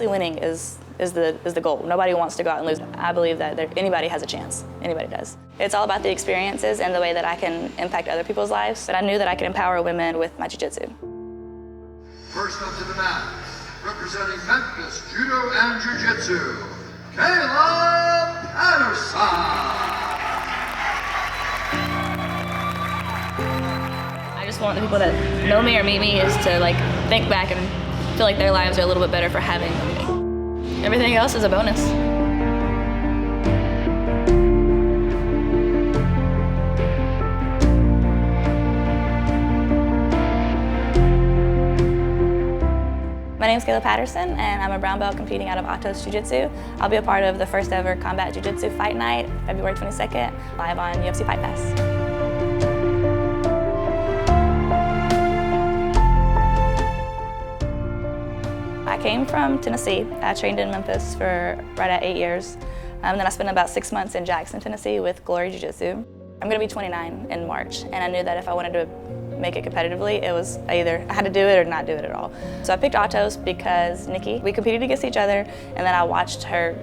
Winning is the goal. Nobody wants to go out and lose. I believe that anybody has a chance. Anybody does. It's all about the experiences and the way that I can impact other people's lives. But I knew that I could empower women with my jiu-jitsu. First up to the mat, representing Memphis Judo and Jiu-Jitsu, Kayla Patterson. I just want the people that know me or meet me is to think back and feel like their lives are a little bit better for having me. Everything else is a bonus. My name is Kayla Patterson, and I'm a brown belt competing out of Atos Jiu-Jitsu. I'll be a part of the first ever Combat Jiu-Jitsu Fight Night, February 22nd, live on UFC Fight Pass. I came from Tennessee. I trained in Memphis for right at 8 years. Then I spent about 6 months in Jackson, Tennessee with Glory Jiu-Jitsu. I'm gonna be 29 in March, and I knew that if I wanted to make it competitively, it was either I had to do it or not do it at all. So I picked Atos because Nikki, we competed against each other, and then I watched her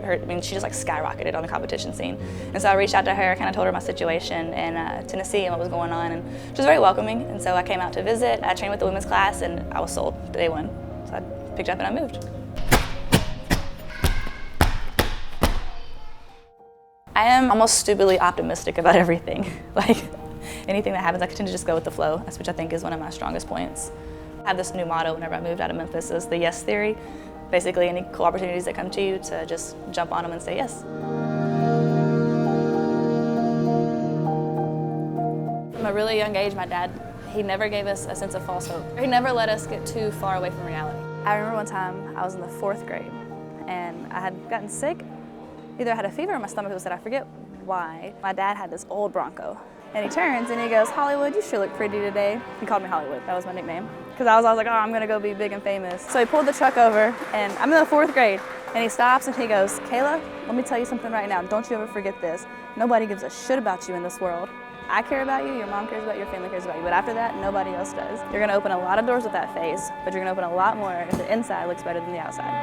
she just skyrocketed on the competition scene. And so I reached out to her, kind of told her my situation in Tennessee and what was going on, and she was very welcoming. And so I came out to visit, I trained with the women's class, and I was sold day one. So I picked up and I moved. I am almost stupidly optimistic about everything. Anything that happens, I tend to just go with the flow, which I think is one of my strongest points. I have this new motto whenever I moved out of Memphis, is the yes theory. Basically, any cool opportunities that come to you, to just jump on them and say yes. From a really young age, my dad, he never gave us a sense of false hope. He never let us get too far away from reality. I remember one time I was in the 4th grade, and I had gotten sick. Either I had a fever or my stomach was upset, I forget why. My dad had this old Bronco. And he turns and he goes, "Hollywood, you sure look pretty today." He called me Hollywood, that was my nickname. Because I was like, oh, I'm gonna go be big and famous. So he pulled the truck over, and I'm in the 4th grade, and he stops and he goes, "Kayla, let me tell you something right now. Don't you ever forget this. Nobody gives a shit about you in this world. I care about you, your mom cares about you, your family cares about you, but after that, nobody else does. You're gonna open a lot of doors with that face, but you're gonna open a lot more if the inside looks better than the outside."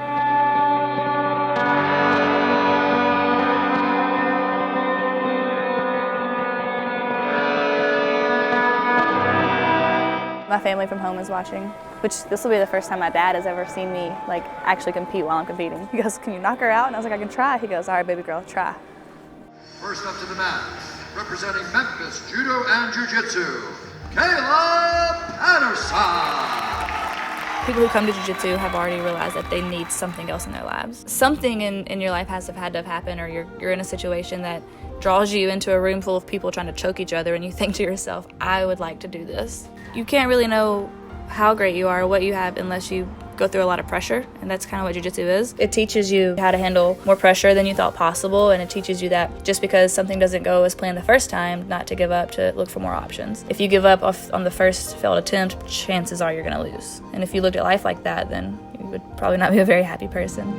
My family from home is watching, which this will be the first time my dad has ever seen me actually compete while I'm competing. He goes, "Can you knock her out?" And I was like, "I can try." He goes, "All right, baby girl, try." First up to the mat, representing Memphis Judo and Jiu-Jitsu, Kayla Patterson. People who come to Jiu-Jitsu have already realized that they need something else in their lives. Something in your life has to have happened, or you're in a situation that draws you into a room full of people trying to choke each other, and you think to yourself, I would like to do this. You can't really know how great you are or what you have unless you go through a lot of pressure, and that's kind of what Jiu-Jitsu is. It teaches you how to handle more pressure than you thought possible, and it teaches you that just because something doesn't go as planned the first time, not to give up, to look for more options. If you give up on the first failed attempt, chances are you're gonna lose. And if you looked at life like that, then you would probably not be a very happy person.